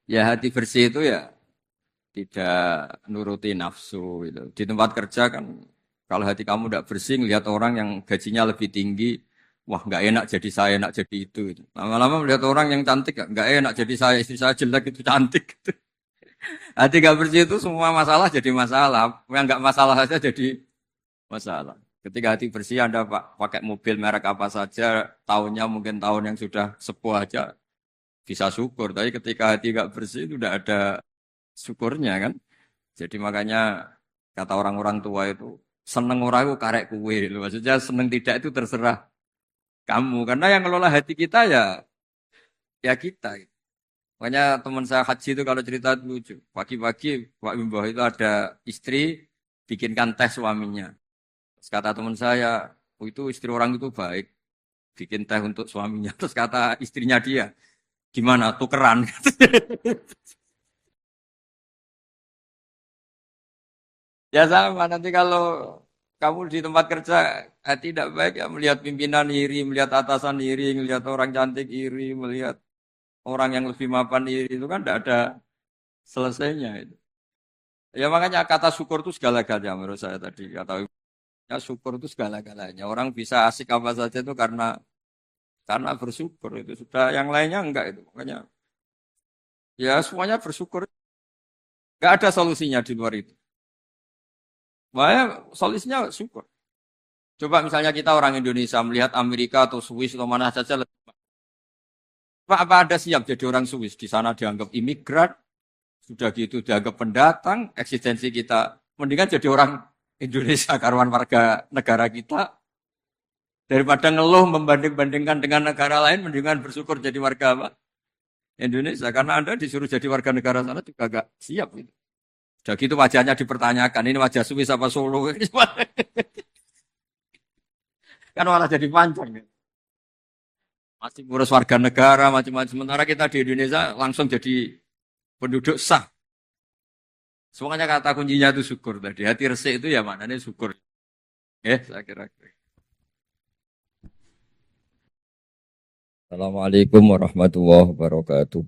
Ya hati bersih itu ya tidak nuruti nafsu gitu. Di tempat kerja kan kalau hati kamu tidak bersih, lihat orang yang gajinya lebih tinggi, wah nggak enak jadi saya, enak jadi itu. Gitu. Lama-lama melihat orang yang cantik, nggak enak jadi saya, istri saya jelek itu cantik. Gitu. Hati nggak bersih itu semua masalah jadi masalah, yang nggak masalah saja jadi masalah. Ketika hati bersih Anda pakai mobil merek apa saja, tahunnya mungkin tahun yang sudah sepuh aja, bisa syukur. Tapi ketika hati nggak bersih itu tidak ada syukurnya kan. Jadi makanya kata orang-orang tua itu seneng orang itu karek kue. Maksudnya seneng tidak itu terserah kamu. Karena yang ngelola hati kita ya kita. Makanya teman saya haji itu kalau cerita itu lucu. Pagi-pagi Pak Wimbo itu ada istri bikinkan teh suaminya. Terus kata teman saya, oh itu istri orang itu baik. Bikin teh untuk suaminya. Terus kata istrinya dia, gimana tukeran? Ya sama, nanti kalau kamu di tempat kerja tidak baik ya melihat pimpinan iri, melihat atasan iri, melihat orang cantik iri, melihat orang yang lebih mapan iri itu kan tidak ada selesainya itu. Ya makanya kata syukur itu segala-galanya menurut saya tadi. Kata ya syukur itu segala-galanya. Orang bisa asik apa saja itu karena bersyukur itu sudah yang lainnya enggak itu. Makanya ya semuanya bersyukur. Enggak ada solusinya di luar itu. Makanya solusinya syukur. Coba misalnya kita orang Indonesia melihat Amerika atau Swiss atau mana saja, apa ada siap jadi orang Swiss? Di sana dianggap imigran, sudah gitu dianggap pendatang, eksistensi kita mendingan jadi orang Indonesia karuan warga negara kita daripada ngeluh membanding-bandingkan dengan negara lain, mendingan bersyukur jadi warga apa? Indonesia. Karena Anda disuruh jadi warga negara sana juga gak siap gitu. Udah gitu wajahnya dipertanyakan, ini wajah Swiss apa Solo? Kan malah jadi panjang. Gitu. Masih ngurus warga negara macam-macam. Sementara kita di Indonesia langsung jadi penduduk sah. Semuanya kata kuncinya itu syukur tadi. Hati resik itu ya maknanya syukur. Saya kira. Assalamualaikum warahmatullahi wabarakatuh.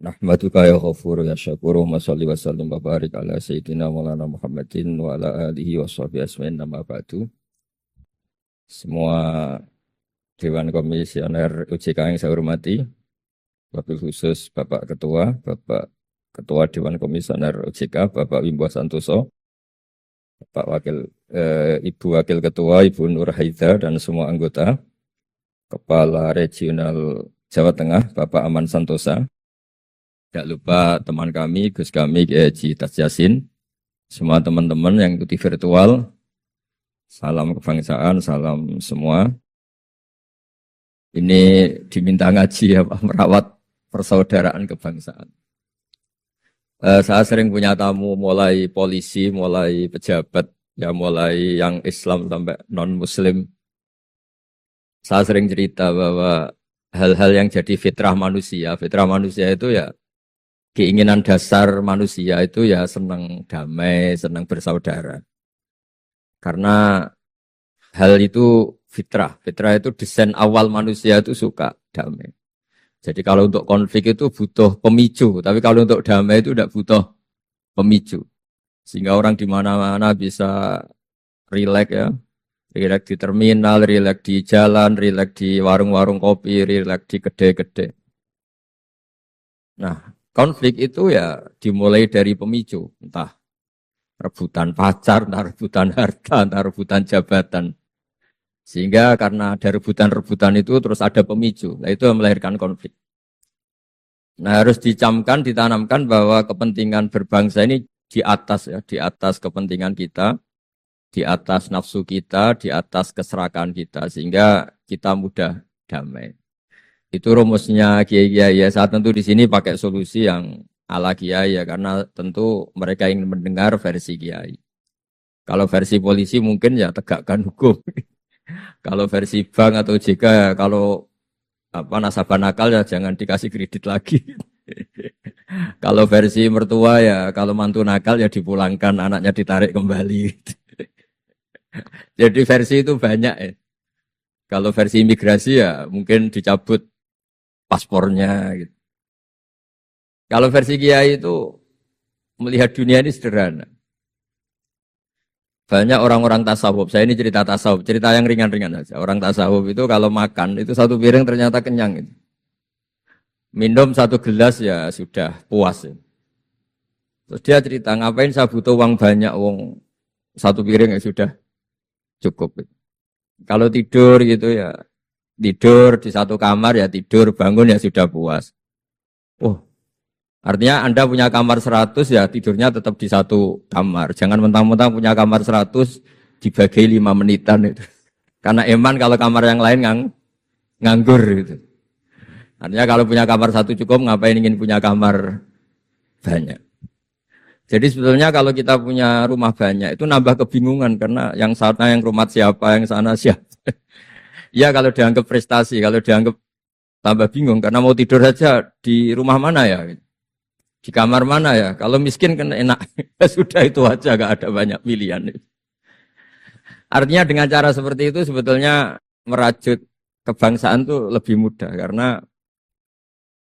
Nahmaduka ya ghafuru ya syakuru wa salli wa sallim wa barik ala sayyidina maulana Muhammadin wa ala alihi wa sahbihi asmain nama ba'du. Semua Dewan Komisioner UJK yang saya hormati, wabil khusus Bapak Ketua, Bapak Ketua Dewan Komisioner OJK, Bapak Wimbo Santoso, Bapak Ibu Wakil Ketua, Ibu Nur Haida, dan semua anggota, Kepala Regional Jawa Tengah, Bapak Aman Santosa, tidak lupa teman kami, Gus kami, Kiai Haji Tas Yasin, semua teman-teman yang ikuti virtual, salam kebangsaan, salam semua. Ini diminta ngaji ya Pak, merawat persaudaraan kebangsaan. Saya sering punya tamu mulai polisi, mulai pejabat, ya mulai yang Islam sampai non-Muslim. Saya sering cerita bahwa hal-hal yang jadi fitrah manusia itu ya keinginan dasar manusia itu ya senang damai, senang bersaudara. Karena hal itu fitrah itu desain awal manusia itu suka damai. Jadi kalau untuk konflik itu butuh pemicu, tapi kalau untuk damai itu tidak butuh pemicu. Sehingga orang di mana-mana bisa rileks ya. Rileks di terminal, rileks di jalan, rileks di warung-warung kopi, rileks di kedai-kedai. Nah, konflik itu ya dimulai dari pemicu. Entah rebutan pacar, entah rebutan harta, entah rebutan jabatan. Sehingga karena ada rebutan-rebutan itu terus ada pemicu. Nah, itu yang melahirkan konflik. Nah, harus dicamkan, ditanamkan bahwa kepentingan berbangsa ini di atas ya, di atas kepentingan kita, di atas nafsu kita, di atas keserakan kita, sehingga kita mudah damai. Itu rumusnya kiai-kiai ya. Saat tentu di sini pakai solusi yang ala kiai ya, karena tentu mereka ingin mendengar versi kiai. Kalau versi polisi mungkin ya tegakkan hukum. Kalau versi bank atau JK ya, kalau nasabah nakal ya jangan dikasih kredit lagi. Kalau versi mertua ya kalau mantu nakal ya dipulangkan, anaknya ditarik kembali. Jadi versi itu banyak ya. Kalau versi imigrasi ya mungkin dicabut paspornya gitu. Kalau versi Kiai itu melihat dunia ini sederhana. Banyak orang-orang tasawuf, saya ini cerita tasawuf, cerita yang ringan-ringan saja. Orang tasawuf itu kalau makan, itu satu piring ternyata kenyang. Gitu. Minum satu gelas ya sudah puas. Ya. Terus dia cerita, ngapain saya butuh uang banyak, uang satu piring ya sudah cukup. Gitu. Kalau tidur gitu ya, tidur di satu kamar ya tidur, bangun ya sudah puas. Oh, artinya Anda punya kamar 100 ya tidurnya tetap di satu kamar. Jangan mentang-mentang punya kamar 100 dibagi 5 menitan itu. Karena eman kalau kamar yang lain nganggur gitu. Artinya kalau punya kamar satu cukup, ngapain ingin punya kamar banyak. Jadi sebetulnya kalau kita punya rumah banyak itu nambah kebingungan karena yang sana yang rumah siapa, yang sana siapa. Ya kalau dianggap prestasi, kalau dianggap tambah bingung karena mau tidur saja di rumah mana ya. Di kamar mana ya? Kalau miskin kan enak. Sudah itu aja, gak ada banyak pilihan. Artinya dengan cara seperti itu sebetulnya merajut kebangsaan itu lebih mudah. Karena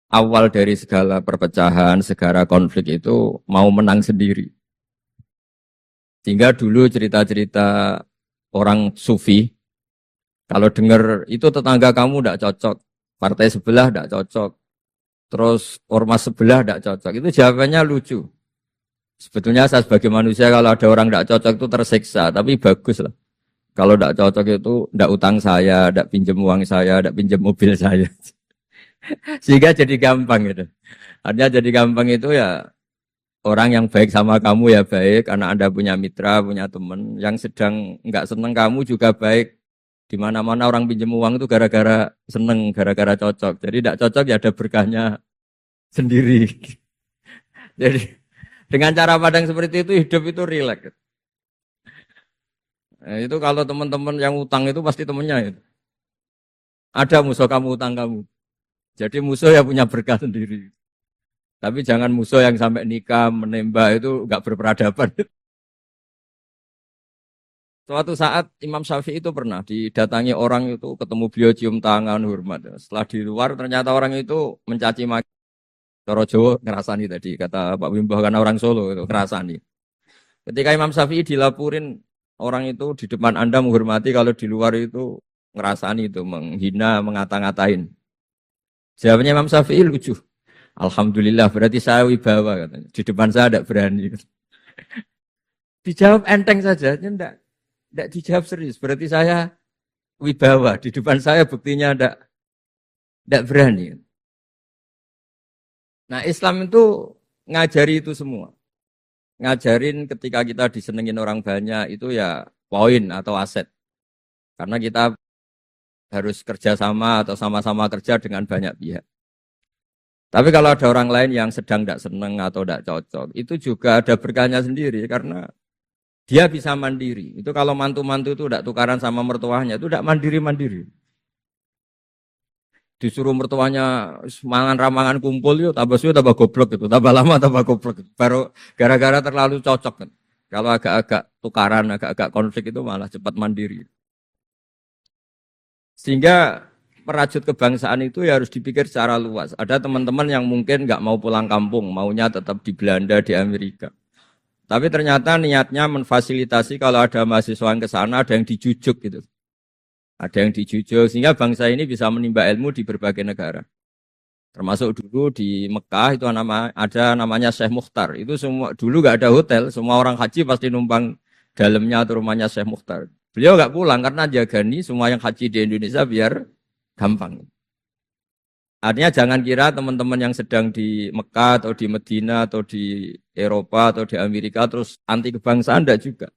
awal dari segala perpecahan, segala konflik itu mau menang sendiri. Sehingga dulu cerita-cerita orang sufi, kalau dengar itu tetangga kamu tidak cocok, partai sebelah tidak cocok, terus ormas sebelah tidak cocok. Itu jawabannya lucu. Sebetulnya saya sebagai manusia kalau ada orang tidak cocok itu tersiksa, tapi bagus lah. Kalau tidak cocok itu tidak utang saya, tidak pinjam uang saya, tidak pinjam mobil saya. Sehingga jadi gampang gitu. Artinya jadi gampang itu ya orang yang baik sama kamu ya baik karena Anda punya mitra, punya teman. Yang sedang nggak seneng kamu juga baik. Di mana-mana orang pinjam uang itu gara-gara seneng, gara-gara cocok. Jadi tidak cocok ya ada berkahnya sendiri. Jadi dengan cara pandang seperti itu hidup itu rileks. Nah, itu kalau teman-teman yang utang itu pasti temennya itu. Ada musuh kamu utang kamu. Jadi musuh ya punya berkah sendiri. Tapi jangan musuh yang sampai nikah, menembak itu nggak berperadaban. Suatu saat Imam Syafi'i itu pernah didatangi orang itu ketemu beliau cium tangan hormat. Setelah di luar ternyata orang itu mencaci maki. Cara Jawa ngerasani tadi kata Pak Wimbo karena orang Solo itu ngerasani. Ketika Imam Syafi'i dilaporin orang itu di depan Anda menghormati kalau di luar itu ngerasani itu menghina, mengata-ngatain. Jawabnya Imam Syafi'i lucu. Alhamdulillah berarti saya wibawa katanya. Di depan saya tidak berani. Dijawab enteng saja, tidak dijawab serius. Berarti saya wibawa. Di depan saya buktinya tidak berani. Nah Islam itu ngajari itu semua. Ngajarin ketika kita disenengin orang banyak itu ya poin atau aset. Karena kita harus kerjasama atau sama-sama kerja dengan banyak pihak. Tapi kalau ada orang lain yang sedang tidak senang atau tidak cocok, itu juga ada berkahnya sendiri karena dia bisa mandiri. Itu kalau mantu-mantu itu tidak tukaran sama mertuanya, itu tidak mandiri-mandiri. Disuruh mertuanya mangan ramangan kumpul yuk tambah suwe tambah goblok gitu, tambah lama tambah goblok gitu. Baru gara-gara terlalu cocok kan. Kalau agak-agak tukaran, agak-agak konflik itu malah cepat mandiri. Sehingga merajut kebangsaan itu ya harus dipikir secara luas. Ada teman-teman yang mungkin nggak mau pulang kampung, maunya tetap di Belanda, di Amerika. Tapi ternyata niatnya memfasilitasi kalau ada mahasiswa yang ke sana, ada yang dijujuk gitu. Ada yang dijujuk, sehingga bangsa ini bisa menimba ilmu di berbagai negara. Termasuk dulu di Mekah itu ada namanya Syekh Mukhtar. Itu semua dulu nggak ada hotel, semua orang haji pasti numpang dalamnya atau rumahnya Syekh Mukhtar. Beliau nggak pulang karena jagani semua yang haji di Indonesia biar gampang. Artinya jangan kira teman-teman yang sedang di Mekah atau di Medina atau di Eropa atau di Amerika terus anti kebangsaan, enggak juga.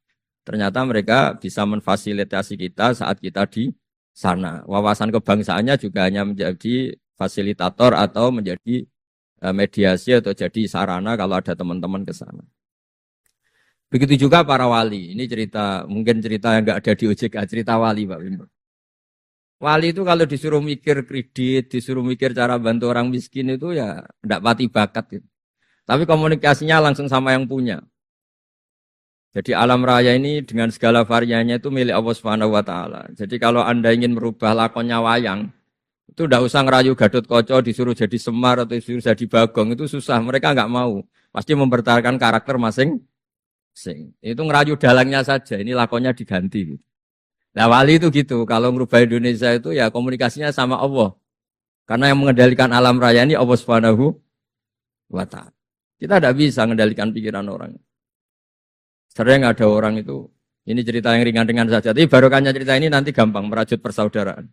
Ternyata mereka bisa memfasilitasi kita saat kita di sana. Wawasan kebangsaannya juga hanya menjadi fasilitator atau menjadi mediasi atau jadi sarana kalau ada teman-teman ke sana. Begitu juga para wali. Ini cerita, mungkin cerita yang enggak ada di OJK, cerita wali Pak Wimbo. Wali itu kalau disuruh mikir kredit, disuruh mikir cara bantu orang miskin itu ya enggak pati bakat gitu. Tapi komunikasinya langsung sama yang punya. Jadi alam raya ini dengan segala variannya itu milik Allah Subhanahu wa taala. Jadi kalau Anda ingin merubah lakonnya wayang, Itu ndak usah ngerayu Gatotkaca disuruh jadi Semar atau disuruh jadi Bagong, itu susah. Mereka nggak mau. Pasti mempertahankan karakter masing-masing. Itu ngerayu dalangnya saja. Ini lakonnya diganti. Nah wali itu gitu. Kalau merubah Indonesia itu ya komunikasinya sama Allah. Karena yang mengendalikan alam raya ini Allah Subhanahu wa Ta'ala. Kita tidak bisa mengendalikan pikiran orang. Sering ada orang itu, ini cerita yang ringan-ringan saja. Tapi barokahnya cerita ini nanti gampang merajut persaudaraan.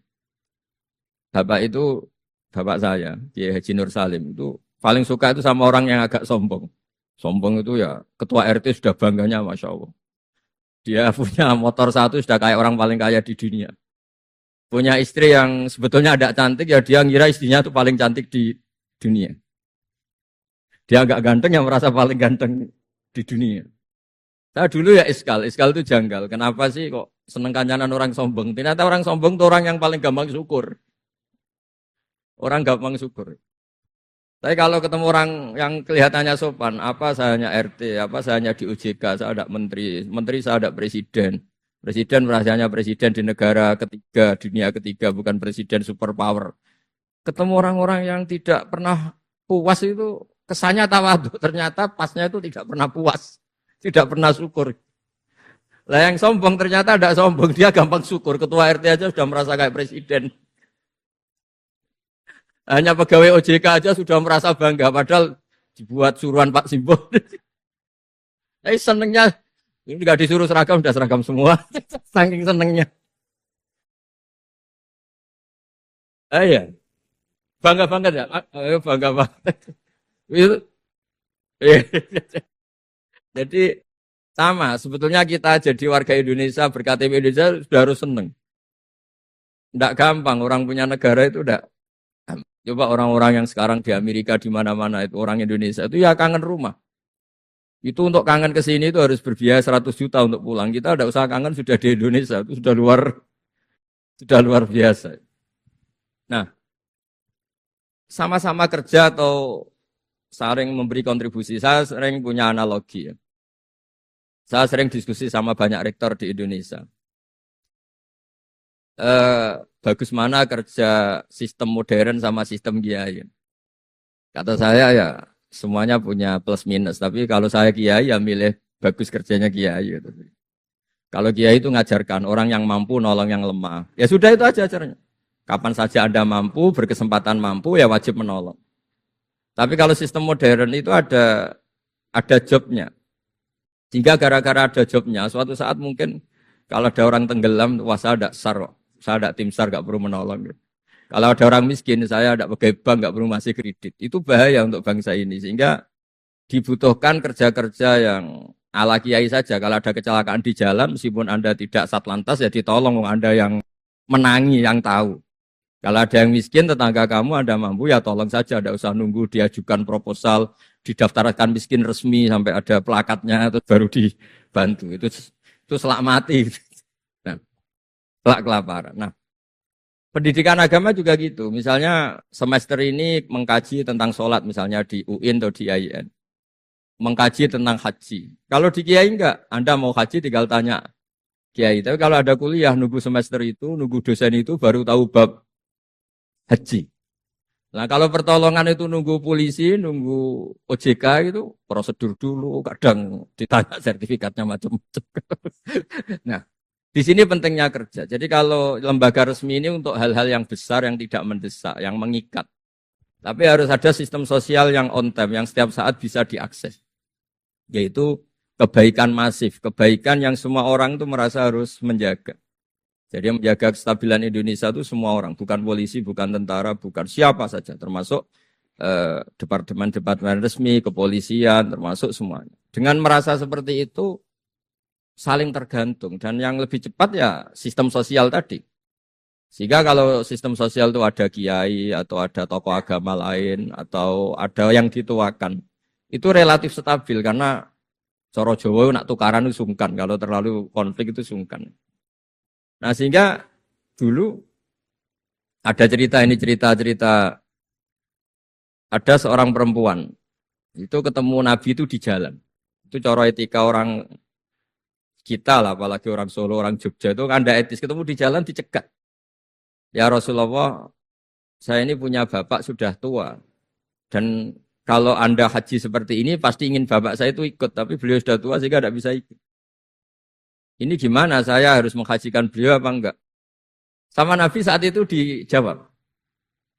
Bapak itu, bapak saya, Kiai Haji Nur Salim, itu paling suka itu sama orang yang agak sombong. Sombong itu ya, ketua RT sudah bangganya Masya Allah. Dia punya motor satu sudah kayak orang paling kaya di dunia. Punya istri yang sebetulnya ada cantik, ya dia ngira istrinya itu paling cantik di dunia. Dia agak ganteng yang merasa paling ganteng di dunia. Saya dulu ya iskal itu janggal. Kenapa sih kok seneng kancanan orang sombong? Ternyata orang sombong itu orang yang paling gampang syukur. Orang gampang syukur. Tapi kalau ketemu orang yang kelihatannya sopan, apa saya hanya RT, apa saya hanya di OJK, saya ada menteri saya ada presiden. Presiden merasanya presiden di negara ketiga, dunia ketiga, bukan presiden superpower. Ketemu orang-orang yang tidak pernah puas itu kesannya tawadhu, ternyata pasnya itu tidak pernah puas, tidak pernah syukur. Lah yang sombong ternyata tidak sombong, dia gampang syukur. Ketua RT aja sudah merasa kayak presiden. Hanya pegawai OJK aja sudah merasa bangga, padahal dibuat suruhan Pak Simbo. Tapi senengnya, ini nggak disuruh seragam, sudah seragam semua. Saking senengnya. Iya, bangga banget ya. Ayo bangga banget. Jadi sama, sebetulnya kita jadi warga Indonesia, berKTP Indonesia sudah harus seneng. Tidak gampang, orang punya negara itu tidak. Coba orang-orang yang sekarang di Amerika di mana-mana itu orang Indonesia itu ya kangen rumah. Itu untuk kangen ke sini itu harus berbiaya 100 juta untuk pulang. Kita tidak usah kangen sudah di Indonesia, itu sudah luar biasa. Nah, sama-sama kerja atau saling memberi kontribusi. Saya sering punya analogi ya. Saya sering diskusi sama banyak rektor di Indonesia. Bagus mana kerja sistem modern sama sistem kiai. Kata saya ya semuanya punya plus minus. Tapi kalau saya kiai ya milih bagus kerjanya kiai. Gitu. Kalau kiai itu ngajarkan orang yang mampu nolong yang lemah. Ya sudah itu aja acaranya. Kapan saja Anda mampu, berkesempatan mampu ya wajib menolong. Tapi kalau sistem modern itu ada jobnya. Sehingga gara-gara ada jobnya, suatu saat mungkin kalau ada orang tenggelam, wah saya ada SAR, saya ada tim SAR, gak perlu menolong. Kalau ada orang miskin, saya ada pegawai bank, gak perlu ngasih kredit. Itu bahaya untuk bangsa ini. Sehingga dibutuhkan kerja-kerja yang ala kiai saja. Kalau ada kecelakaan di jalan, meskipun Anda tidak satlantas, ya ditolong Anda yang menangi, yang tahu. Kalau ada yang miskin, tetangga kamu Anda mampu, ya tolong saja. Tidak usah nunggu diajukan proposal, didaftarkan miskin resmi, sampai ada plakatnya, terus baru dibantu. Itu selak mati. Nah, selak kelaparan. Nah, pendidikan agama juga gitu. Misalnya semester ini mengkaji tentang sholat, misalnya di UIN atau di IAIN. Mengkaji tentang haji. Kalau di Kiai enggak, Anda mau haji tinggal tanya Kiai. Tapi kalau ada kuliah, nunggu semester itu, nunggu dosen itu, baru tahu bab haji. Nah kalau pertolongan itu nunggu polisi, nunggu OJK itu prosedur dulu, kadang ditanya sertifikatnya macam-macam. Nah, di sini pentingnya kerja. Jadi kalau lembaga resmi ini untuk hal-hal yang besar, yang tidak mendesak, yang mengikat. Tapi harus ada sistem sosial yang on time, yang setiap saat bisa diakses. Yaitu kebaikan masif, kebaikan yang semua orang itu merasa harus menjaga. Jadi yang menjaga kestabilan Indonesia itu semua orang, bukan polisi, bukan tentara, bukan siapa saja, termasuk departemen-departemen resmi, kepolisian, termasuk semuanya. Dengan merasa seperti itu, saling tergantung. Dan yang lebih cepat ya sistem sosial tadi. Sehingga kalau sistem sosial itu ada kiai, atau ada tokoh agama lain, atau ada yang dituakan, itu relatif stabil, karena coro Jawa nak tukaran itu sungkan, kalau terlalu konflik itu sungkan. Nah sehingga dulu ada cerita ada seorang perempuan itu ketemu Nabi itu di jalan. Itu cara etika orang kita lah, apalagi orang Solo, orang Jogja itu kan ada etis, ketemu di jalan dicegat. Ya Rasulullah, saya ini punya bapak sudah tua dan kalau Anda haji seperti ini pasti ingin bapak saya itu ikut, tapi beliau sudah tua sehingga tidak bisa ikut. Ini gimana saya harus menghajikan beliau apa enggak? Sama Nabi saat itu dijawab,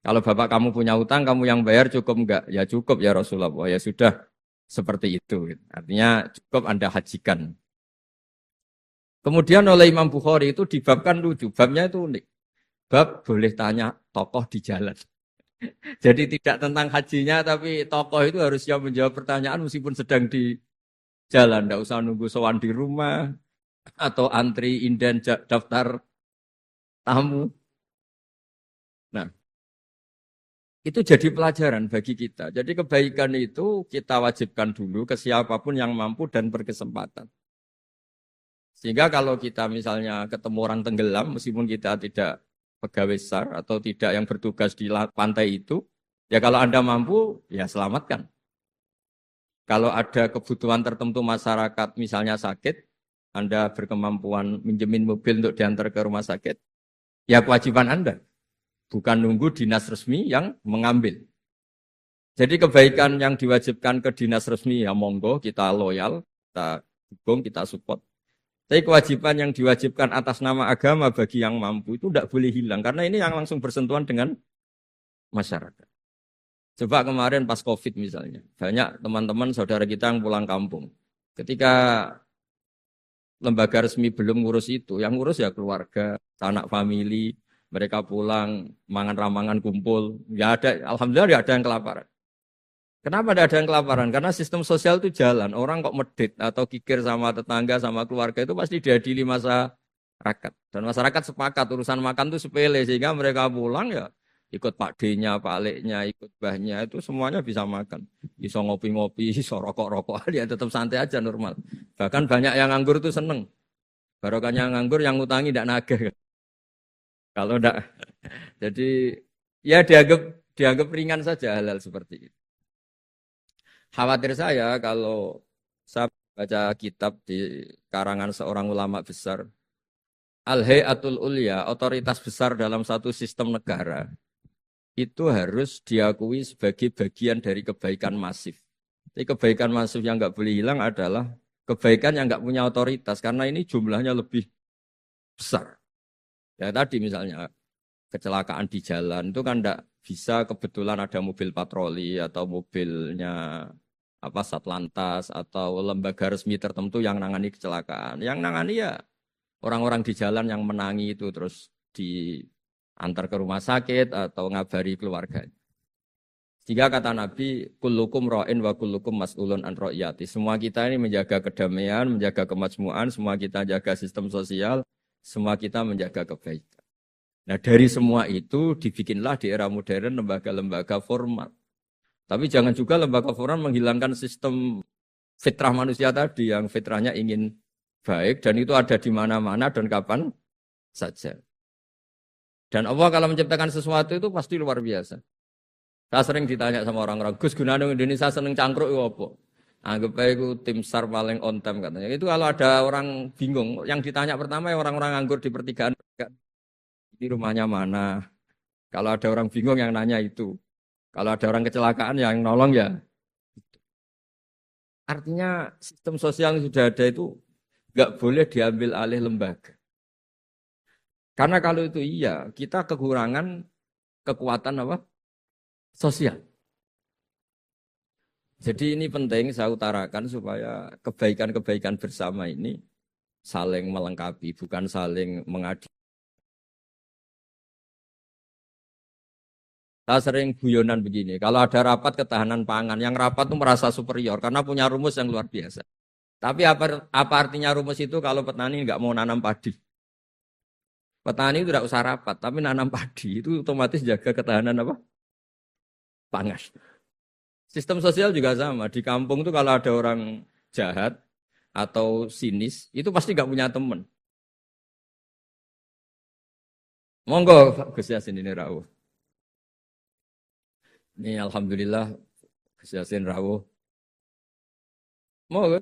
kalau bapak kamu punya utang, kamu yang bayar cukup enggak? Ya cukup ya Rasulullah. Ya sudah seperti itu. Artinya cukup Anda hajikan. Kemudian oleh Imam Bukhari itu dibabkan lucu. Babnya itu unik. Bab boleh tanya tokoh di jalan. Jadi tidak tentang hajinya, tapi tokoh itu harus siap menjawab pertanyaan meskipun sedang di jalan. Tidak usah nunggu sowan di rumah atau antri inden daftar tamu. Nah, itu jadi pelajaran bagi kita. Jadi kebaikan itu kita wajibkan dulu ke siapapun yang mampu dan berkesempatan. Sehingga kalau kita misalnya ketemu orang tenggelam, meskipun kita tidak pegawai SAR atau tidak yang bertugas di pantai itu, ya kalau Anda mampu, ya selamatkan. Kalau ada kebutuhan tertentu masyarakat, misalnya sakit, Anda berkemampuan minjemin mobil untuk diantar ke rumah sakit, ya kewajiban Anda. Bukan nunggu dinas resmi yang mengambil. Jadi kebaikan yang diwajibkan ke dinas resmi ya monggo kita loyal, kita dukung, kita support. Tapi kewajiban yang diwajibkan atas nama agama bagi yang mampu itu tidak boleh hilang karena ini yang langsung bersentuhan dengan masyarakat. Coba kemarin pas Covid misalnya, banyak teman-teman saudara kita yang pulang kampung. Ketika lembaga resmi belum ngurus itu, yang ngurus ya keluarga, anak famili, mereka pulang, mangan ramangan kumpul, ya ada, alhamdulillah ya ada yang kelaparan. Kenapa tidak ada yang kelaparan? Karena sistem sosial itu jalan. Orang kok medit atau kikir sama tetangga, sama keluarga itu pasti diadili masyarakat. Dan masyarakat sepakat urusan makan itu sepele. Sehingga mereka pulang ya ikut Pak D-nya, Pak Leknya, ikut Mbahnya. Itu semuanya bisa makan. Bisa ngopi-ngopi, bisa rokok-rokok. Ya tetap santai aja normal. Bahkan banyak yang nganggur itu seneng. Barokahnya nganggur yang ngutangi tidak nagih. Kalau tidak. Jadi ya dianggap ringan saja hal-hal seperti itu. Khawatir saya kalau saya baca kitab di karangan seorang ulama besar, Al-Hayatul Ulya, otoritas besar dalam satu sistem negara, itu harus diakui sebagai bagian dari kebaikan masif. Jadi kebaikan masif yang nggak boleh hilang adalah kebaikan yang nggak punya otoritas, karena ini jumlahnya lebih besar. Ya tadi misalnya kecelakaan di jalan itu kan enggak bisa kebetulan ada mobil patroli atau mobilnya apa Satlantas atau lembaga resmi tertentu yang nangani kecelakaan. Yang nangani ya orang-orang di jalan yang menangi itu terus diantar ke rumah sakit atau ngabari keluarga. Jika kata Nabi, kullukum ra'in wa kullukum mas'ulun an ra'iyati. Semua kita ini menjaga kedamaian, menjaga kemakmuran, semua kita jaga sistem sosial, semua kita menjaga kebaikan. Nah dari semua itu dibikinlah di era modern lembaga-lembaga formal. Tapi jangan juga lembaga formal menghilangkan sistem fitrah manusia tadi yang fitrahnya ingin baik dan itu ada di mana-mana dan kapan saja. Dan Allah kalau menciptakan sesuatu itu pasti luar biasa. Saya sering ditanya sama orang-orang, Gus gunanya Indonesia seneng cangkruk itu apa? Anggap aja itu tim SAR paling on time katanya. Itu kalau ada orang bingung, yang ditanya pertama ya orang-orang nganggur di pertigaan. Ini rumahnya mana? Kalau ada orang bingung yang nanya itu. Kalau ada orang kecelakaan yang nolong ya. Artinya sistem sosial yang sudah ada itu nggak boleh diambil alih lembaga. Karena kalau itu iya, kita kekurangan kekuatan apa? Sosial. Jadi ini penting saya utarakan supaya kebaikan-kebaikan bersama ini saling melengkapi, bukan saling mengadu. Saya sering guyonan begini, kalau ada rapat ketahanan pangan, yang rapat tuh merasa superior karena punya rumus yang luar biasa. Tapi apa artinya rumus itu kalau petani nggak mau nanam padi? Petani itu tidak usah rapat, tapi nanam padi itu otomatis jaga ketahanan apa? Pangan. Sistem sosial juga sama. Di kampung tuh kalau ada orang jahat atau sinis, itu pasti nggak punya teman. Monggo Gus Yasin ini rawuh. Ini alhamdulillah Gus Yasin rawuh. Monggo.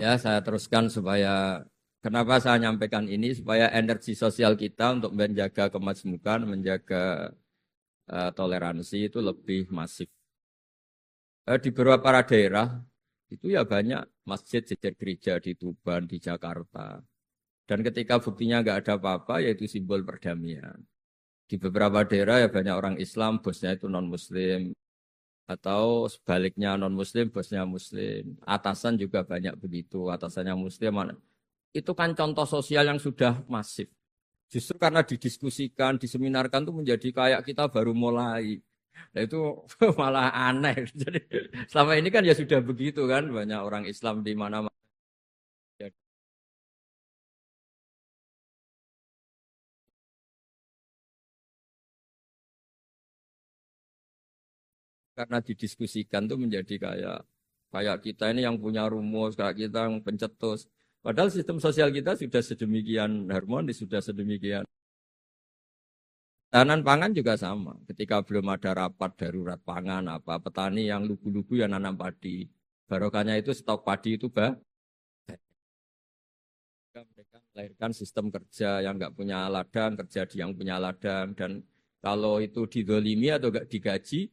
Ya, saya teruskan supaya kenapa saya nyampaikan ini supaya energi sosial kita untuk menjaga kemajmukan, menjaga toleransi itu lebih masif. Di beberapa daerah itu ya banyak masjid jejer gereja di Tuban, di Jakarta. Dan ketika buktinya nggak ada apa-apa, yaitu simbol perdamaian. Di beberapa daerah ya banyak orang Islam, bosnya itu non-Muslim. Atau sebaliknya non-Muslim, bosnya Muslim. Atasan juga banyak begitu, atasannya Muslim. Itu kan contoh sosial yang sudah masif. Justru karena didiskusikan, diseminarkan itu menjadi kayak kita baru mulai. Nah itu malah aneh. Jadi selama ini kan ya sudah begitu kan, banyak orang Islam di mana-mana. Karena didiskusikan tuh menjadi kayak kayak kita ini yang punya rumus, kayak kita yang pencetus. Padahal sistem sosial kita sudah sedemikian harmonis, sudah sedemikian. Tahanan pangan juga sama. Ketika belum ada rapat darurat pangan, apa petani yang lugu-lugu yang nanam padi, barokahnya itu stok padi itu mereka melahirkan sistem kerja yang nggak punya ladang, kerja di yang punya ladang, dan kalau itu didolimi atau nggak digaji,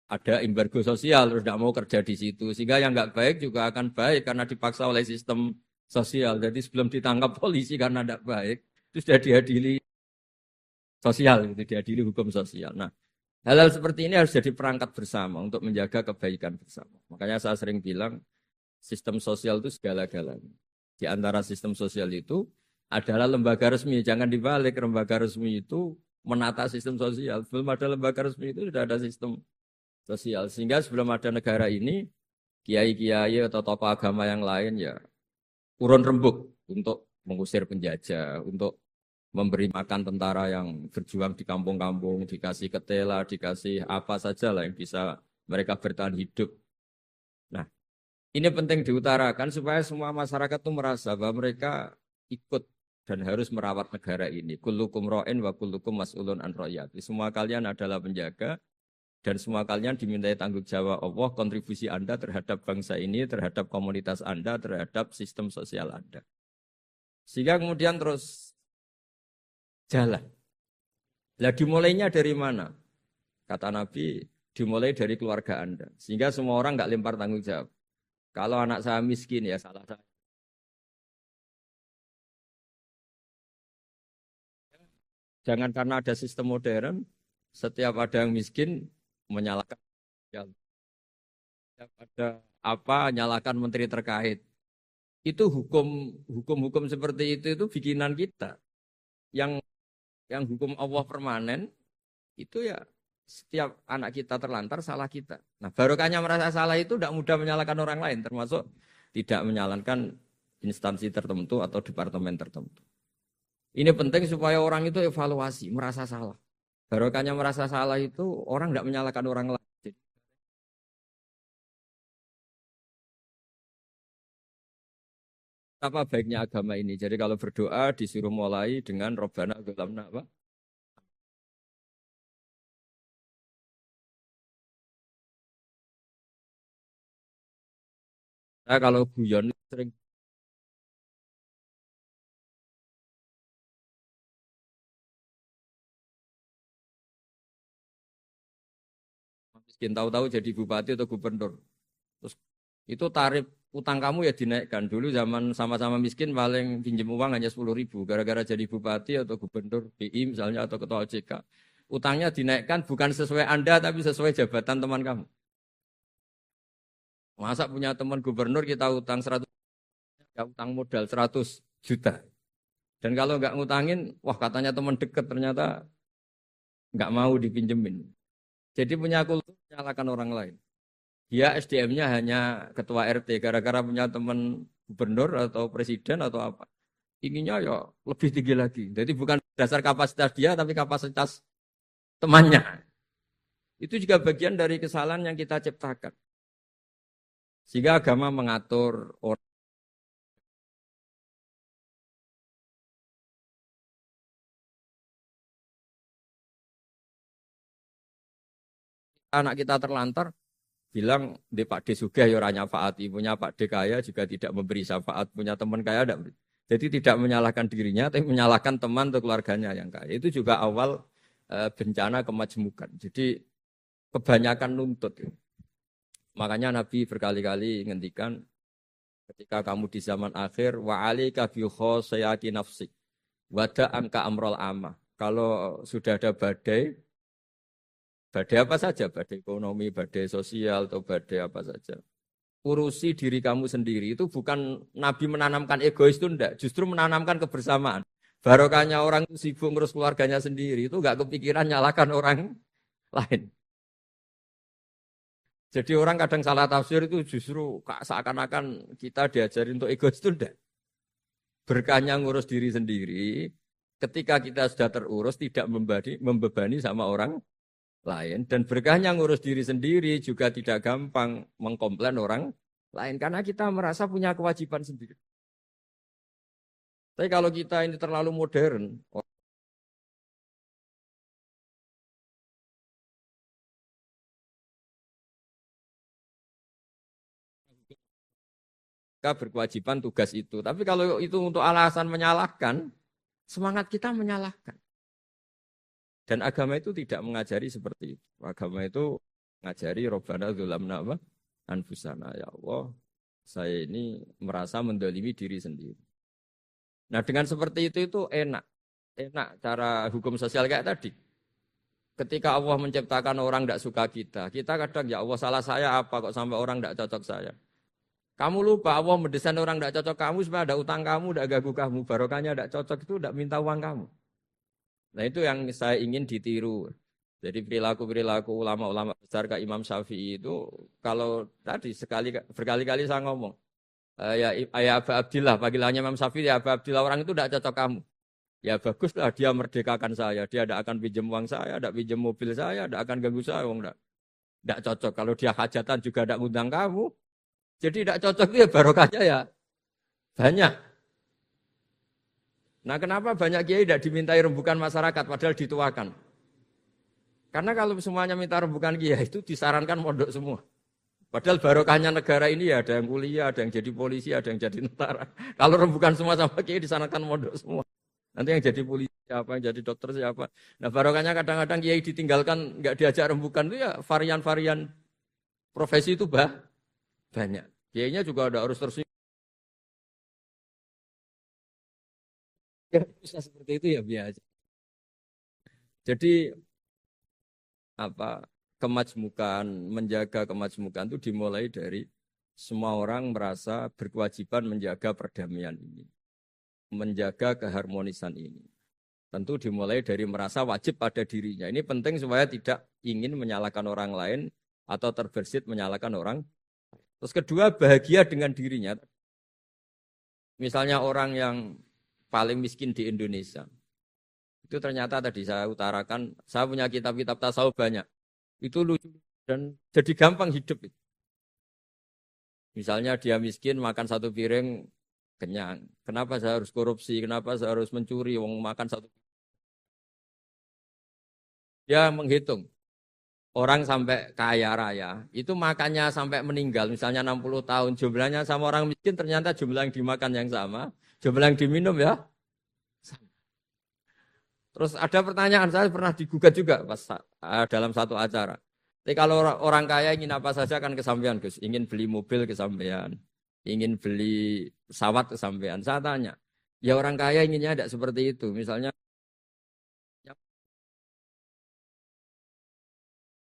ada embargo sosial, terus nggak mau kerja di situ. Sehingga yang nggak baik juga akan baik karena dipaksa oleh sistem sosial. Jadi sebelum ditangkap polisi karena nggak baik, itu sudah diadili sosial, gitu, diadili hukum sosial. Nah, hal-hal seperti ini harus jadi perangkat bersama untuk menjaga kebaikan bersama. Makanya saya sering bilang, sistem sosial itu segala-galanya. Di antara sistem sosial itu adalah lembaga resmi. Jangan dibalik, lembaga resmi itu menata sistem sosial. Belum ada lembaga resmi itu sudah ada sistem sosial. Sehingga sebelum ada negara ini, kiai-kiai atau tokoh agama yang lain ya urun rembuk untuk mengusir penjajah, untuk memberi makan tentara yang berjuang di kampung-kampung, dikasih ketela, dikasih apa saja lah yang bisa mereka bertahan hidup. Nah, ini penting diutarakan supaya semua masyarakat itu merasa bahwa mereka ikut dan harus merawat negara ini. Kullukum ra'in wa kullukum mas'ulun an ra'iyati. Semua kalian adalah penjaga dan semua kalian dimintai tanggung jawab Allah kontribusi Anda terhadap bangsa ini, terhadap komunitas Anda, terhadap sistem sosial Anda. Sehingga kemudian terus jalan. Lah dimulainya dari mana? Kata Nabi, dimulai dari keluarga Anda. Sehingga semua orang nggak lempar tanggung jawab. Kalau anak saya miskin ya salah saya. Jangan karena ada sistem modern, setiap ada yang miskin menyalahkan. Setiap ada apa nyalakan menteri terkait. Itu hukum-hukum seperti itu bikinan kita. Yang yang hukum Allah permanen itu ya setiap anak kita terlantar salah kita. Nah, barokahnya merasa salah itu tidak mudah menyalahkan orang lain, termasuk tidak menyalahkan instansi tertentu atau departemen tertentu. Ini penting supaya orang itu evaluasi, merasa salah. Barokahnya merasa salah itu orang tidak menyalahkan orang lain. Apa baiknya agama ini? Jadi kalau berdoa disuruh mulai dengan Robbana Dzolamna apa? Nah, kalau guyon sering miskin tahu-tahu jadi bupati atau gubernur. Terus itu tarif utang kamu ya dinaikkan. Dulu zaman sama-sama miskin paling pinjam uang hanya 10.000. Gara-gara jadi bupati atau gubernur BI misalnya atau ketua OJK. Utangnya dinaikkan bukan sesuai Anda tapi sesuai jabatan teman kamu. Masa punya teman gubernur kita utang 100, ya utang modal 100 juta. Dan kalau nggak ngutangin, wah katanya teman deket ternyata nggak mau dipinjemin. Jadi punya kultur menyalahkan orang lain. Dia SDM-nya hanya ketua RT gara-gara punya teman gubernur atau presiden atau apa. Inginnya ya lebih tinggi lagi. Jadi bukan dasar kapasitas dia tapi kapasitas temannya. Itu juga bagian dari kesalahan yang kita ciptakan. Sehingga agama mengatur orang anak kita terlantar, Bilang di Pak D sugih ya ora nyafaati, punya Pak D kaya juga tidak memberi syafaat, punya teman kaya tidak beri. Jadi tidak menyalahkan dirinya, tapi menyalahkan teman atau keluarganya yang kaya. Itu juga awal bencana kemajmukan. Jadi kebanyakan nuntut. Makanya Nabi berkali-kali ngendikan ketika kamu di zaman akhir wa alika bi khosayati nafsik wada angka amrol amah. Kalau sudah ada badai, badai apa saja, badai ekonomi, badai sosial atau badai apa saja. Urusi diri kamu sendiri itu bukan Nabi menanamkan egois itu enggak, justru menanamkan kebersamaan. Barokahnya orang itu sibuk ngurus keluarganya sendiri itu enggak kepikiran nyalakan orang lain. Jadi orang kadang salah tafsir itu justru seakan-akan kita diajarin untuk egois itu enggak. Berkahnya ngurus diri sendiri, ketika kita sudah terurus tidak membebani sama orang lain. Dan berkahnya ngurus diri sendiri juga tidak gampang mengkomplain orang lain. Karena kita merasa punya kewajiban sendiri. Tapi kalau kita ini terlalu modern, kita berkewajiban tugas itu. Tapi kalau itu untuk alasan menyalahkan, semangat kita menyalahkan. Dan agama itu tidak mengajari seperti itu. Agama itu mengajari Rabbana dzulamna apa? Anfusana. Ya Allah, saya ini merasa mendolimi diri sendiri. Nah dengan seperti itu enak. Enak cara hukum sosial kayak tadi. Ketika Allah menciptakan orang tidak suka kita kadang ya Allah salah saya apa kok sampai orang tidak cocok saya. Kamu lupa Allah mendesain orang tidak cocok kamu supaya ada utang kamu, tidak ganggu kamu. Barokahnya tidak cocok itu tidak minta uang kamu. Nah itu yang saya ingin ditiru. Jadi perilaku-perilaku ulama-ulama besar kayak Imam Syafi'i itu kalau tadi berkali-kali saya ngomong ya Aba Abdillah panggilannya Imam Syafi'i ya Aba Abdillah orang itu tidak cocok kamu. Ya baguslah dia merdekakan saya, dia tidak akan pinjam uang saya, tidak pinjam mobil saya, tidak akan ganggu saya, tidak cocok. Kalau dia hajatan juga tidak ngundang kamu, jadi tidak cocok itu ya barokahnya ya banyak. Nah kenapa banyak kiai tidak dimintai rembukan masyarakat padahal dituakan? Karena kalau semuanya minta rembukan kiai itu disarankan mondok semua. Padahal barokahnya negara ini ya ada yang kuliah, ada yang jadi polisi, ada yang jadi tentara. Kalau rembukan semua sama kiai disarankan mondok semua. Nanti yang jadi polisi siapa, yang jadi dokter siapa. Nah barokahnya kadang-kadang kiai ditinggalkan, nggak diajak rembukan itu ya varian-varian profesi itu banyak. Kiainya juga ada harus terus. Ya bisa seperti itu ya biasa. Jadi apa kemajmukan, menjaga kemajmukan itu dimulai dari semua orang merasa berkewajiban menjaga perdamaian ini, menjaga keharmonisan ini. Tentu dimulai dari merasa wajib pada dirinya. Ini penting supaya tidak ingin menyalahkan orang lain atau terbersit menyalahkan orang. Terus kedua, bahagia dengan dirinya. Misalnya orang yang paling miskin di Indonesia. Itu ternyata tadi saya utarakan, saya punya kitab-kitab tasawuf banyak. Itu lucu dan jadi gampang hidup. Misalnya dia miskin makan satu piring kenyang. Kenapa saya harus korupsi? Kenapa saya harus mencuri? Wong makan satu. Dia menghitung. Orang sampai kaya raya, itu makannya sampai meninggal, misalnya 60 tahun, jumlahnya sama orang miskin, ternyata jumlah yang dimakan yang sama, jumlah yang diminum ya sama. Terus ada pertanyaan, saya pernah digugat juga pas dalam satu acara. Tapi kalau orang kaya ingin apa saja kan kesampaian, Gus. Ingin beli mobil kesampaian, ingin beli pesawat kesampaian. Saya tanya, ya orang kaya inginnya tidak seperti itu. Misalnya, ya,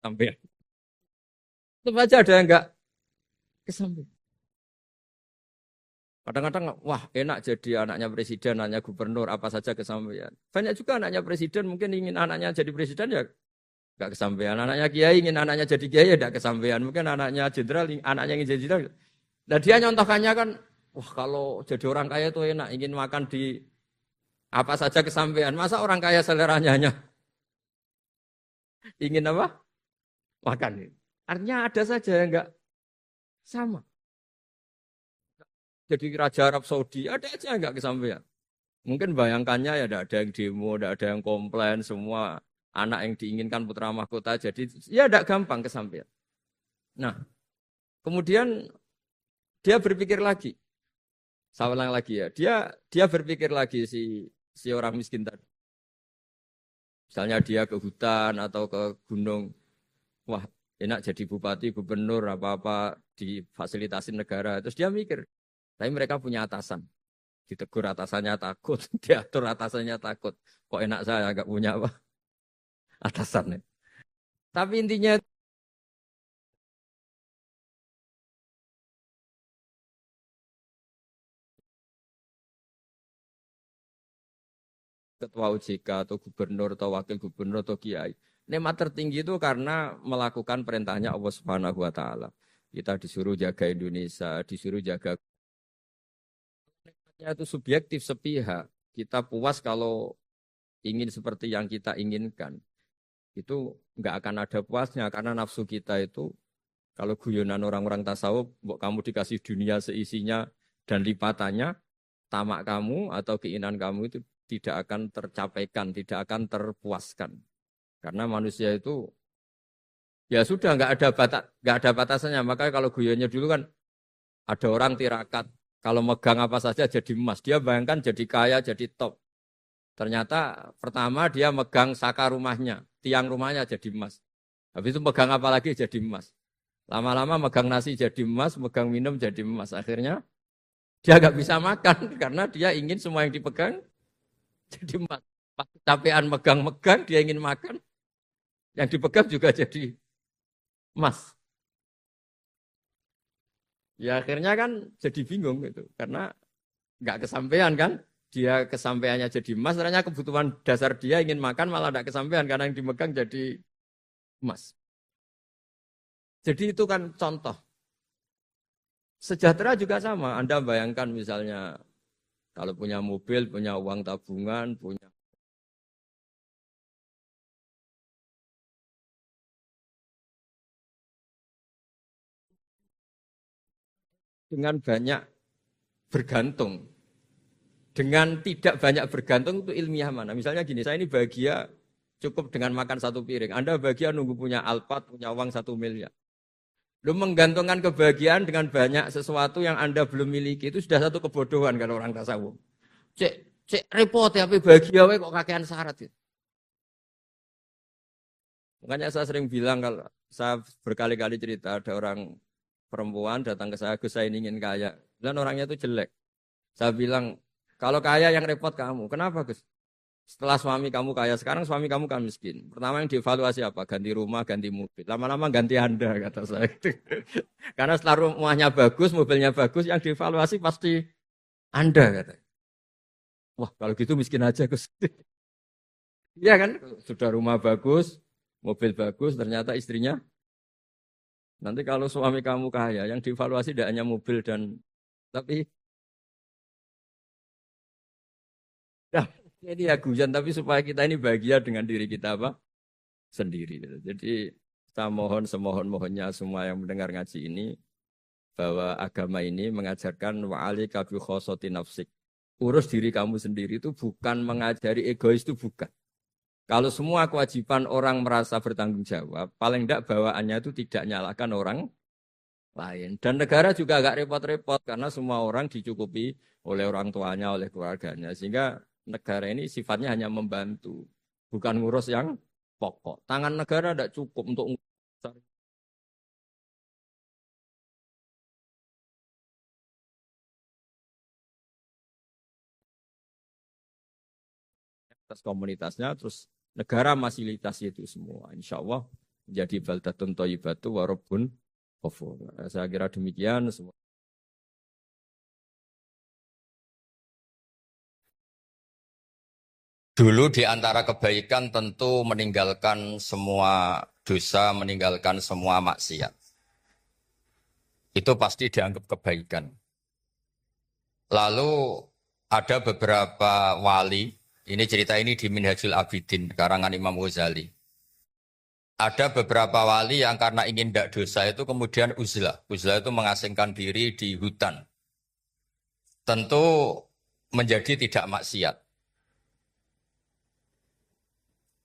sampai tetap aja ada yang enggak kesampaian. Kadang-kadang, wah enak jadi anaknya presiden, anaknya gubernur, apa saja kesampaian. Banyak juga anaknya presiden mungkin ingin anaknya jadi presiden ya enggak kesampaian. Anaknya kiai ingin anaknya jadi kiai ya enggak kesampaian. Mungkin anaknya jenderal, anaknya ingin jadi jenderal. Nah dia nyontohkannya kan, wah kalau jadi orang kaya itu enak, ingin makan di apa saja kesampaian. Masa orang kaya seleranya hanya ingin apa? Makan. Artinya ada saja yang enggak sama. Jadi Raja Arab Saudi, ada aja enggak kesampaian. Mungkin bayangkannya ya ada yang demo, ada yang komplain, semua anak yang diinginkan putra mahkota. Jadi ya tidak gampang kesampaian. Nah, kemudian dia berpikir lagi. Saya ulang lagi ya. Dia berpikir lagi si orang miskin tadi. Misalnya dia ke hutan atau ke gunung. Wah, enak jadi bupati, gubernur, apa-apa difasilitasi negara. Terus dia mikir, tapi mereka punya atasan. Ditegur atasannya takut, diatur atasannya takut. Kok enak saya nggak punya apa atasannya. Tapi intinya ketua OJK atau gubernur atau wakil gubernur atau kiai. Nikmat tertinggi itu karena melakukan perintahnya Allah Subhanahu wa taala. Kita disuruh jaga Indonesia, disuruh jaga nikmatnya itu subjektif sepihak. Kita puas kalau ingin seperti yang kita inginkan. Itu nggak akan ada puasnya karena nafsu kita itu kalau guyonan orang-orang tasawuf, kamu dikasih dunia seisinya dan lipatannya, tamak kamu atau keinginan kamu itu tidak akan tercapaikan, tidak akan terpuaskan. Karena manusia itu ya sudah nggak ada batasannya. Makanya kalau guyonnya dulu kan ada orang tirakat, kalau megang apa saja jadi emas. Dia bayangkan jadi kaya, jadi top. Ternyata pertama dia megang saka rumahnya, tiang rumahnya jadi emas. Habis itu megang apa lagi jadi emas. Lama-lama megang nasi jadi emas, megang minum jadi emas. Akhirnya dia nggak bisa makan karena dia ingin semua yang dipegang jadi emas. Pas kecapean megang-megang, dia ingin makan, yang dipegang juga jadi emas. Ya akhirnya kan jadi bingung gitu, karena nggak kesampaian kan. Dia kesampaiannya jadi emas, ternyata kebutuhan dasar dia ingin makan malah tidak kesampaian karena yang dimegang jadi emas. Jadi itu kan contoh. Sejahtera juga sama. Anda bayangkan misalnya kalau punya mobil, punya uang tabungan, punya dengan banyak bergantung. Dengan tidak banyak bergantung itu ilmiah mana? Misalnya gini, saya ini bahagia cukup dengan makan satu piring. Anda bahagia nunggu punya Alphard, punya uang 1 miliar. Lu menggantungkan kebahagiaan dengan banyak sesuatu yang Anda belum miliki itu sudah satu kebodohan kalau orang tasawuf. Cek repot ya, tapi bahagia we kok kakean syarat gitu. Makanya saya sering bilang kalau saya berkali-kali cerita ada orang perempuan datang ke saya, Gus saya ingin kaya. Dan orangnya itu jelek. Saya bilang, kalau kaya yang repot kamu. Kenapa Gus? Setelah suami kamu kaya, sekarang suami kamu kan miskin. Pertama yang dievaluasi apa? Ganti rumah, ganti mobil. Lama-lama ganti Anda, kata saya. Karena setelah rumahnya bagus, mobilnya bagus, yang dievaluasi pasti Anda, kata. Wah, kalau gitu miskin aja, Gus. Iya kan? Sudah rumah bagus, mobil bagus, ternyata istrinya. Nanti kalau suami kamu kaya, yang dievaluasi tidak hanya mobil dan tapi ya, ini ya gujan, tapi supaya kita ini bahagia dengan diri kita apa? Sendiri. Gitu. Jadi saya mohon semohon-mohonnya semua yang mendengar ngaji ini bahwa agama ini mengajarkan wa'ali kabi khosoti nafsik. Urus diri kamu sendiri itu bukan mengajari egois itu bukan. Kalau semua kewajiban orang merasa bertanggung jawab, paling tidak bawaannya itu tidak nyalakan orang lain. Dan negara juga agak repot-repot karena semua orang dicukupi oleh orang tuanya, oleh keluarganya. Sehingga negara ini sifatnya hanya membantu, bukan ngurus yang pokok. Tangan negara tidak cukup untuk atas komunitasnya, terus negara fasilitasi itu semua. Insya Allah menjadi baldatun thayyibatu warabun ghafur. Saya kira demikian. Semua. Dulu di antara kebaikan tentu meninggalkan semua dosa, meninggalkan semua maksiat. Itu pasti dianggap kebaikan. Lalu ada beberapa wali, ini cerita ini di Minhajul Abidin, karangan Imam Ghazali. Ada beberapa wali yang karena ingin tidak dosa itu kemudian uzlah. Uzlah itu mengasingkan diri di hutan. Tentu menjadi tidak maksiat.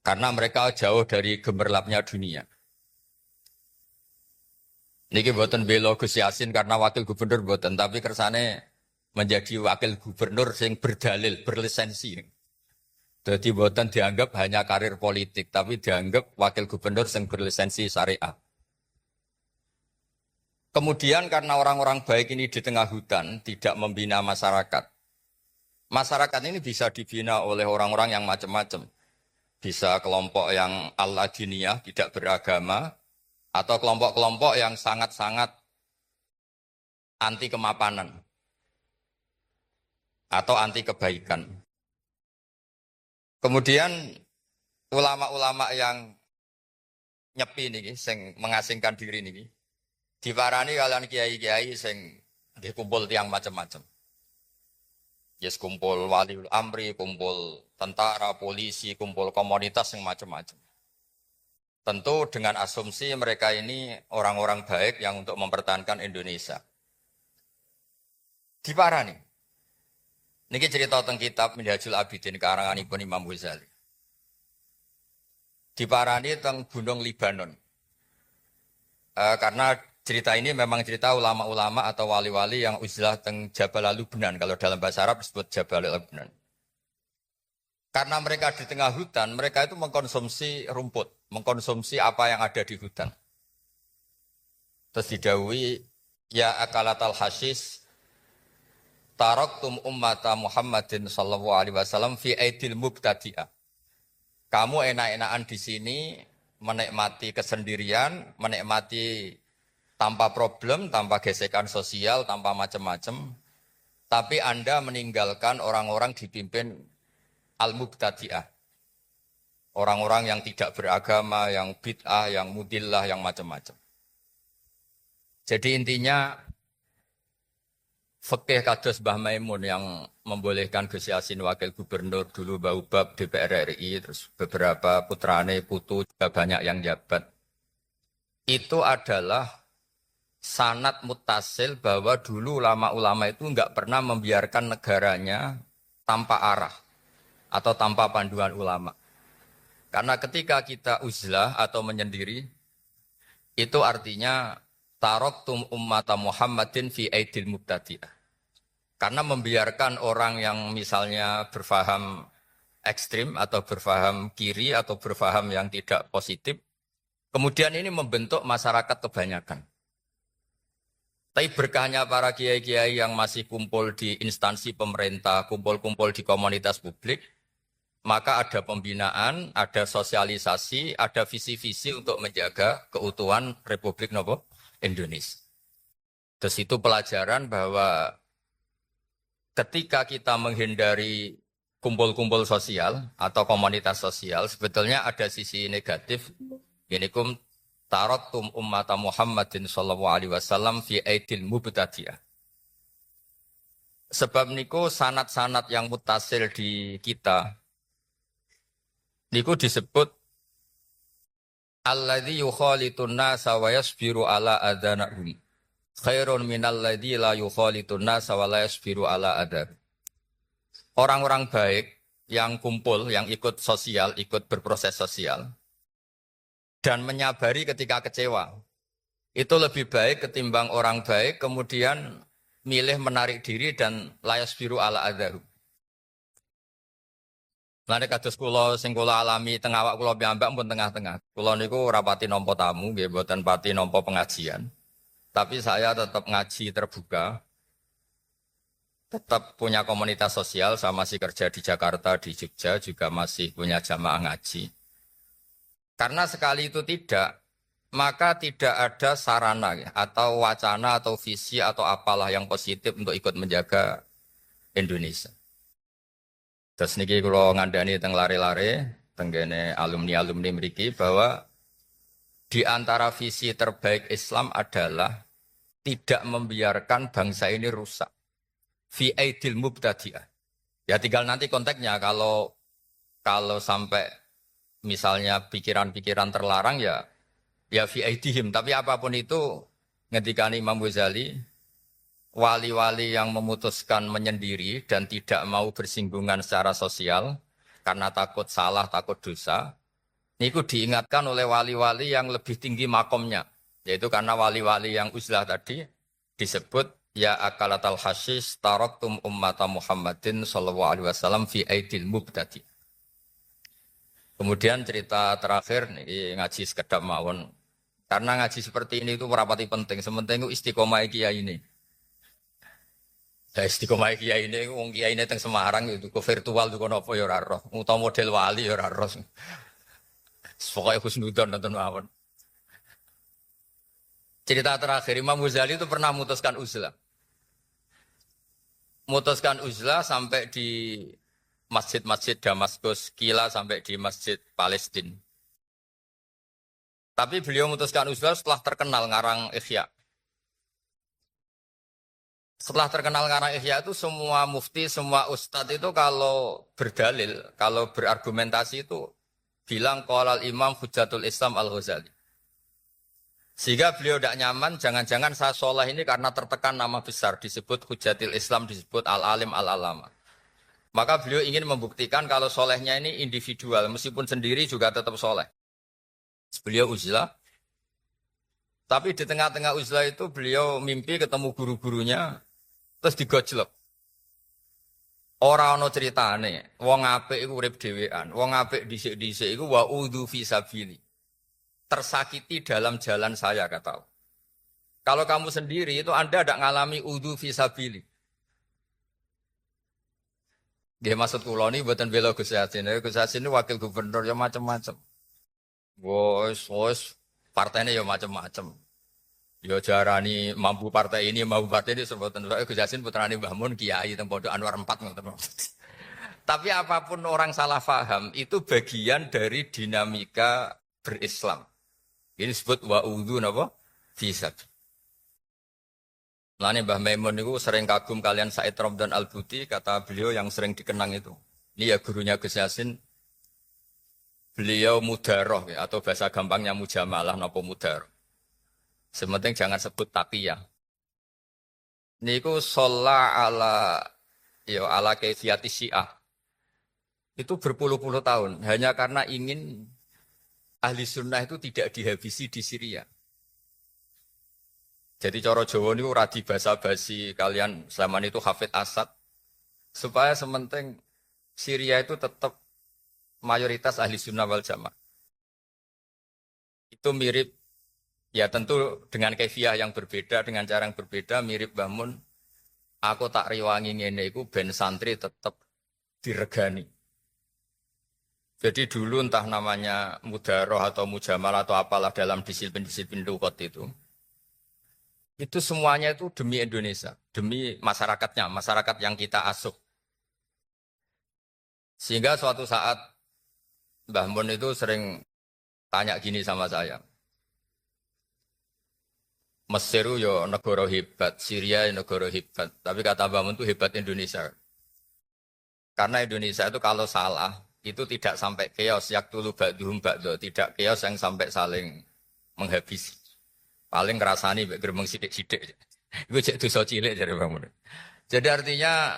Karena mereka jauh dari gemerlapnya dunia. Niki mboten bela Gus Yasin karena wakil gubernur mboten, tapi kersane menjadi wakil gubernur sing berdalil, berlisensi. Jadi mboten dianggap hanya karir politik, tapi dianggap wakil gubernur sing berlisensi syariah. Kemudian karena orang-orang baik ini di tengah hutan, tidak membina masyarakat. Masyarakat ini bisa dibina oleh orang-orang yang macam-macam. Bisa kelompok yang al-adiniyah, tidak beragama, atau kelompok-kelompok yang sangat-sangat anti kemapanan atau anti kebaikan. Kemudian ulama-ulama yang nyepi niki, sing mengasingkan diri niki, diparani kalian kiai-kiai sing nggih kumpul tiang macam-macam. Yes, kumpul waliul amri, kumpul tentara, polisi, kumpul komunitas yang macam-macam. Tentu dengan asumsi mereka ini orang-orang baik yang untuk mempertahankan Indonesia. Diparani. Niki cerita tentang kitab Minhajul Abidin karanganipun Imam Ghazali. Diparani tentang Gunung Libanon. Karena cerita ini memang cerita ulama-ulama atau wali-wali yang uzlah teng Jabal Lubnan. Kalau dalam bahasa Arab disebut Jabal Lubnan. Karena mereka di tengah hutan, mereka itu mengkonsumsi rumput, mengkonsumsi apa yang ada di hutan. Terus didawuhi, ya akalatal hasis, taraktum ummata Muhammadin sallallahu alaihi wasallam fi aidil mubtadi'ah. Kamu enak-enakan di sini, menikmati kesendirian, menikmati tanpa problem, tanpa gesekan sosial, tanpa macam-macam. Tapi Anda meninggalkan orang-orang dipimpin al-mubtadi'ah. Orang-orang yang tidak beragama, yang bid'ah, yang mudillah, yang macam-macam. Jadi intinya fikih kados Mbah Maimun yang membolehkan Gus Yasin wakil gubernur dulu Baubab DPR RI, terus beberapa putrane putu juga banyak yang jabat. Itu adalah sanad muttasil bahwa dulu ulama-ulama itu enggak pernah membiarkan negaranya tanpa arah atau tanpa panduan ulama. Karena ketika kita uzlah atau menyendiri, itu artinya taraktum ummata Muhammadin fi aidil mubtadi'ah. Karena membiarkan orang yang misalnya berfaham ekstrim atau berfaham kiri atau berfaham yang tidak positif, kemudian ini membentuk masyarakat kebanyakan. Tapi berkahnya para kiai-kiai yang masih kumpul di instansi pemerintah, kumpul-kumpul di komunitas publik, maka ada pembinaan, ada sosialisasi, ada visi-visi untuk menjaga keutuhan Republik Indonesia. Terus itu pelajaran bahwa ketika kita menghindari kumpul-kumpul sosial atau komunitas sosial, sebetulnya ada sisi negatif. Inikum taraktum ummata Muhammadin sallallahu alaihi wasallam fi aidil mubtadi'ah. Sebab niku sanad-sanad yang mutasil di kita niku disebut alladzi yukhalitun nasa wa yasbiru ala adhanahum khairun minalladzi la yukhalitun nasa wa la yasbiru ala adhan. Orang-orang baik yang kumpul, yang ikut sosial, ikut berproses sosial dan menyabari ketika kecewa. Itu lebih baik ketimbang orang baik kemudian milih menarik diri dan la yasbiru ala adhan. Lane kados kula sing kula alami teng awak kula piyambak pun tengah-tengah. Kula niku ora pati nampa tamu, nggih mboten pati nampa pengajian. Tapi saya tetap ngaji terbuka. Tetap punya komunitas sosial, saya masih kerja di Jakarta, di Jogja juga masih punya jamaah ngaji. Karena sekali itu tidak, maka tidak ada sarana atau wacana atau visi atau apalah yang positif untuk ikut menjaga Indonesia. Terus niki kula ngandani teng lare-lare tenggene alumni-alumni mriki bahwa di antara visi terbaik Islam adalah tidak membiarkan bangsa ini rusak. Fi aidil mubtadi'ah. Ya tinggal nanti konteksnya kalau sampai misalnya pikiran-pikiran terlarang ya fi aidihim, tapi apapun itu ngendikane Imam Ghazali, wali-wali yang memutuskan menyendiri dan tidak mau bersinggungan secara sosial karena takut salah, takut dosa, niku diingatkan oleh wali-wali yang lebih tinggi makomnya, Yaitu karena wali-wali yang uzlah tadi disebut ya akalatal hasis taraktum ummata Muhammadin sallallahu alaihi wasallam fi aidil mubtadi. Kemudian cerita terakhir nih ngaji sekedap mawon. Karena ngaji seperti ini itu merapati penting. Sementing itu istiqomah kiai ini. Ya istiqomah kiai ini, wong kiai ini teng Semarang itu ke virtual itu kono apa ya ora roh. Utawa model wali ya ora roh. Pokoke husnudzon nonton mawon. Cerita terakhir Imam Ghazali itu pernah memutuskan uzlah. Memutuskan uzlah sampai di masjid-masjid Damaskus, kila sampai di masjid Palestina. Tapi beliau memutuskan uzlah setelah terkenal ngarang Ihya. Setelah terkenal ngarang Ihya itu semua mufti, semua ustadz itu kalau berdalil, kalau berargumentasi itu bilang qala al-Imam Hujjatul Islam Al-Ghazali. Sehingga beliau tidak nyaman, jangan-jangan saya soleh ini karena tertekan nama besar, disebut Hujjatul Islam, disebut Al-Alim Al-Alama. Maka beliau ingin membuktikan kalau solehnya ini individual, meskipun sendiri juga tetap soleh. Beliau uzlah, tapi di tengah-tengah uzlah itu beliau mimpi ketemu guru-gurunya, terus digojlok. Ora ana ceritane, wong apik iku urip dhewean, wong apik dhisik-dhisik iku wa udzu fi sabili. Tersakiti dalam jalan saya kata. Kalau kamu sendiri itu Anda tidak ngalami udzu fi sabili. Nggih maksud kula niki mboten bela Gus Yassin. Gus Yassin ini wakil gubernur ya macam-macam. Wos partainya ya macam-macam. Ya jarani mampu partai ini sebutan Gus Yassin putrane Mbah Mun kiai teng Pondok Anwar 4 ngoten. Tapi apapun orang salah paham itu bagian dari dinamika berislam. Ini disebut wa'udhu napa? Fisab. Lani Mbah Maimun itu sering kagum kalian Said Ramdan Al-Buti, kata beliau yang sering dikenang itu. Ini ya gurunya Gus Yassin. Beliau mudaroh ya, atau bahasa gampangnya mujamalah napa mudaroh. Sementing jangan sebut taqiyah. Niku sholla ala kaifiyati syiah. Itu berpuluh-puluh tahun hanya karena ingin ahli sunnah itu tidak dihabisi di Syria. Jadi coro Jawa ini radi basa-basi kalian selama itu Hafid Asad supaya sementing Syria itu tetap mayoritas ahli sunnah wal jamaah. Itu mirip, ya tentu dengan kefiah yang berbeda, dengan cara yang berbeda, mirip bangun. Aku tak riwangi ngene iku ben santri tetap diregani. Jadi dulu entah namanya mudaroh atau mujamal atau apalah dalam disiplin-disiplin lughat itu semuanya itu demi Indonesia, demi masyarakatnya, masyarakat yang kita asuh. Sehingga suatu saat Mbah Mun itu sering tanya gini sama saya. Mesir yo negara hebat, Syria negara hebat, tapi kata Mbah Mun itu hebat Indonesia. Karena Indonesia itu kalau salah itu tidak sampai chaos, yaktulu ba'duhum ba'du, tidak chaos yang sampai saling menghabisi. Paling ngerasani gerbang sidik-sidik. Itu cek dosa cilik dari Bang Mun. Jadi artinya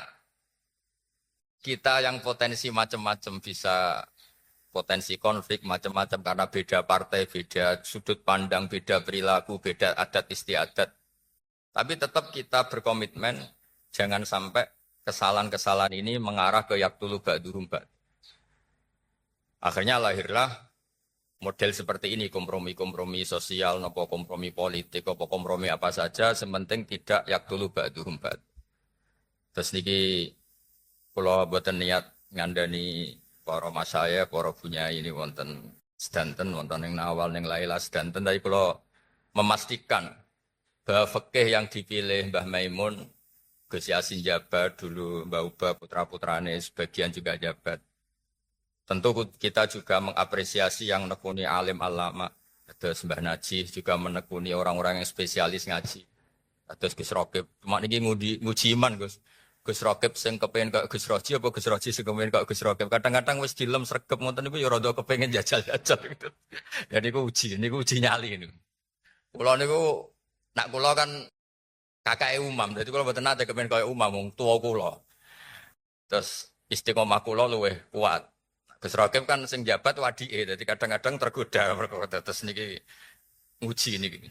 kita yang potensi macam-macam bisa potensi konflik macam-macam karena beda partai, beda sudut pandang, beda perilaku, beda adat istiadat. Tapi tetap kita berkomitmen jangan sampai kesalahan-kesalahan ini mengarah ke yaktulu ba'duhum ba'du. Akhirnya lahirlah model seperti ini, kompromi-kompromi sosial, nopo kompromi politik, nopo kompromi apa saja, sementing tidak yaktulu ba'duhum ba'du. Terus niki kalau buatan niat ngandani para masaya, para punya ini wonten sedanten, wonten yang awal yang laila sedanten, tapi kalau memastikan bahwa fikih yang dipilih Mbah Maimun, Gus Yassin jabat dulu, Mbah Uba putra-putrane sebagian juga jabat. Tentu kita juga mengapresiasi yang menekuni alim alama. Terus Mbah Najih juga menekuni orang-orang yang spesialis ngaji. Terus Gus Rokib. Cuma ini nguji iman Gus. Gus Rokib sing kepengen kok Gus Roji apa Gus Roji sing kepengen kok Gus Rokib. Kadang-kadang wis dilem sregep ngoten niku ya rada kepengen jajal-jajal gitu. Ya niku uji nyali niku. Kula niku nak kula kan kakake Umam. Dadi kula mboten nate kepengen kaya Umam wong tuwa kula. Terus istiqomah kula luwih kuat. Gus Rokib kan sing jabat wadike, jadi kadang-kadang tergoda terus niki nguji niki.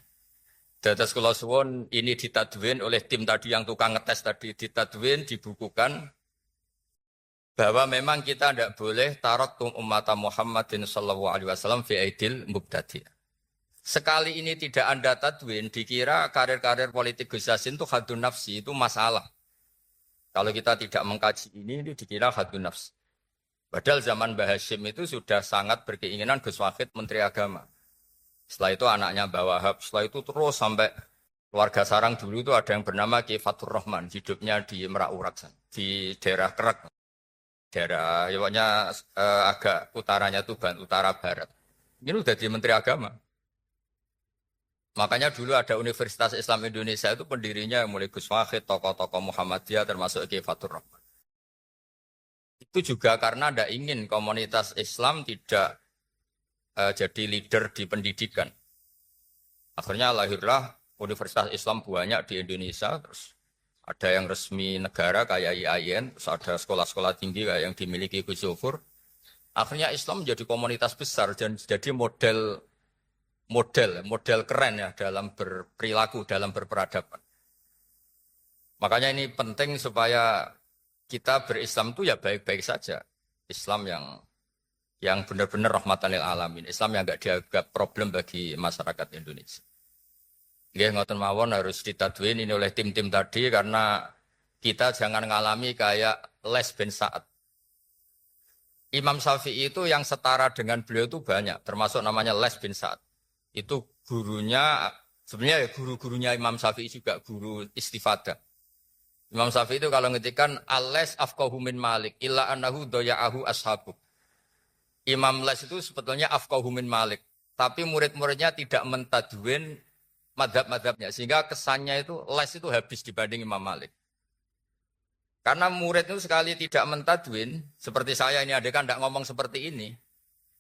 Dados kula suwun ini ditadwin oleh tim tadi yang tukang ngetes tadi, ditadwin, dibukukan bahwa memang kita tidak boleh taraktum ummata Muhammadin sallallahu alaihi wasallam fi aidil mubtadi'. Sekali ini tidak Anda tadwin, dikira karir-karir politik Gus Yassin itu hadun nafsi, itu masalah. Kalau kita tidak mengkaji ini dikira hadun nafsi. Padahal zaman Mbah Hashim itu sudah sangat berkeinginan Gus Wahid Menteri Agama. Setelah itu anaknya Mbah Wahab, setelah itu terus sampai keluarga Sarang dulu itu ada yang bernama Ki Fatur Rahman, hidupnya di Merak Urak, di daerah Kerak. Daerah, ya pokoknya agak utaranya Tuban, utara barat. Ini udah di Menteri Agama. Makanya dulu ada Universitas Islam Indonesia itu pendirinya mulai Gus Wahid, tokoh-tokoh Muhammadiyah termasuk Ki Fatur Rahman. Itu juga karena tidak ingin komunitas Islam tidak jadi leader di pendidikan. Akhirnya lahirlah Universitas Islam banyak di Indonesia, terus ada yang resmi negara kayak IAIN, terus ada sekolah-sekolah tinggi kayak yang dimiliki Gus Zofur. Akhirnya Islam menjadi komunitas besar dan jadi model keren ya dalam berperilaku, dalam berperadaban. Makanya ini penting supaya kita berislam itu ya baik-baik saja. Islam yang benar-benar rahmatan lil alamin. Islam yang enggak dianggap problem bagi masyarakat Indonesia. Nggih ngoten mawon harus ditadwin ini oleh tim-tim tadi karena kita jangan ngalami kayak Les bin Sa'ad. Imam Syafi'i itu yang setara dengan beliau itu banyak, termasuk namanya Les bin Sa'ad. Itu gurunya, sebenarnya guru-gurunya Imam Syafi'i juga guru istifadah. Imam Syafi'i itu kalau ngetikan al-les afqahu min Malik illa annahu doya'ahu ashabu. Imam Les itu sebetulnya afqahu min Malik, tapi murid-muridnya tidak mentadwin madhab-madhabnya, sehingga kesannya itu Les itu habis dibanding Imam Malik. Karena murid itu sekali tidak mentadwin, seperti saya ini adekan tidak ngomong seperti ini,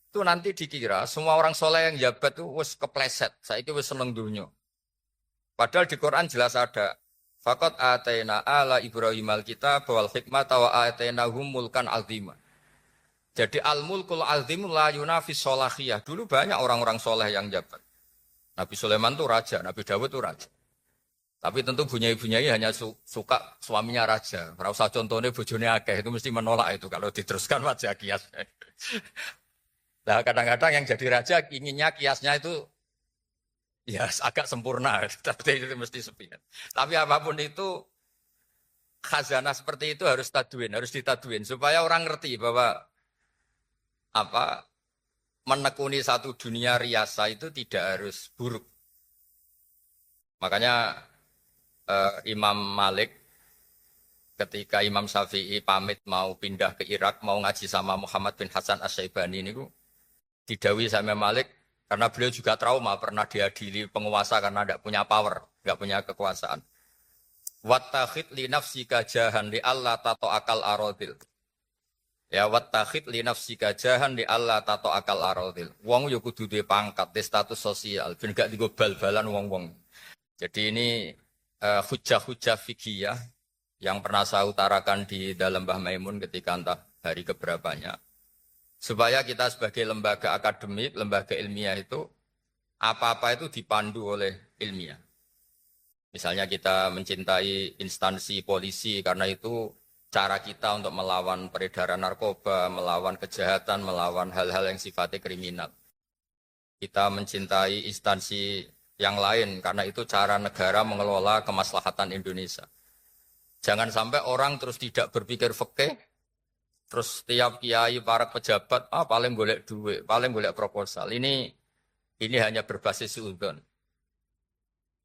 itu nanti dikira semua orang soleh yang jabat itu wis kepleset, saiki wis seneng dunya. Padahal di Quran jelas ada, faqad ataina ala Ibrahim al-kitab wal hikmata wa atainahum mulkan azima. Jadi al-mulkul azim la yunafis solahiyah. Dulu banyak orang-orang soleh yang jabat. Nabi Sulaiman itu raja, Nabi Dawud itu raja. Tapi tentu bunyai-bunyai hanya suka suaminya raja. Ora usah contohnya bojone akeh, itu mesti menolak itu kalau diteruskan wajah kias. Nah kadang-kadang yang jadi raja inginnya kiasnya itu ya agak sempurna, tapi itu mesti sepi. Tapi apapun itu khazanah seperti itu harus tadwin, harus ditadwin supaya orang ngerti bahwa menekuni satu dunia riasa itu tidak harus buruk. Makanya Imam Malik ketika Imam Syafi'i pamit mau pindah ke Irak, mau ngaji sama Muhammad bin Hasan Asy-Syaibani ini didawi sama Malik karena beliau juga trauma pernah diadili penguasa karena tidak punya power, tidak punya kekuasaan. Wattakhid li nafsika jahan li alla tato'akal aradil. Ya wattakhid li nafsika jahan li alla tato'akal aradil. Wong yo kudu duwe pangkat, status sosial, ben gak digo bal-balan wong-wong. Jadi ini hujah-hujah fikih yang pernah saya utarakan di dalam Mbah Maimun ketika entah hari keberapanya. Supaya kita sebagai lembaga akademik, lembaga ilmiah itu, apa-apa itu dipandu oleh ilmiah. Misalnya kita mencintai instansi polisi karena itu cara kita untuk melawan peredaran narkoba, melawan kejahatan, melawan hal-hal yang sifatnya kriminal. Kita mencintai instansi yang lain karena itu cara negara mengelola kemaslahatan Indonesia. Jangan sampai orang terus tidak berpikir fikih, terus tiap kiai para pejabat paling golek duit, paling golek proposal. Ini hanya berbasis suudzon.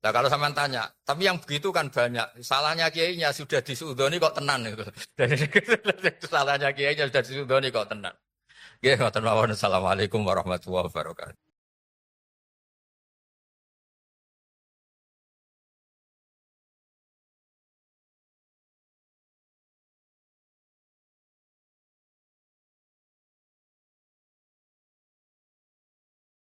Nah kalau sampean tanya, tapi yang begitu kan banyak. Salahnya kiainya sudah disuudzoni kok tenan itu. Salahnya kiainya sudah disuudzoni kok tenan. Nggih, ngoten mawon. Assalamualaikum warahmatullahi wabarakatuh.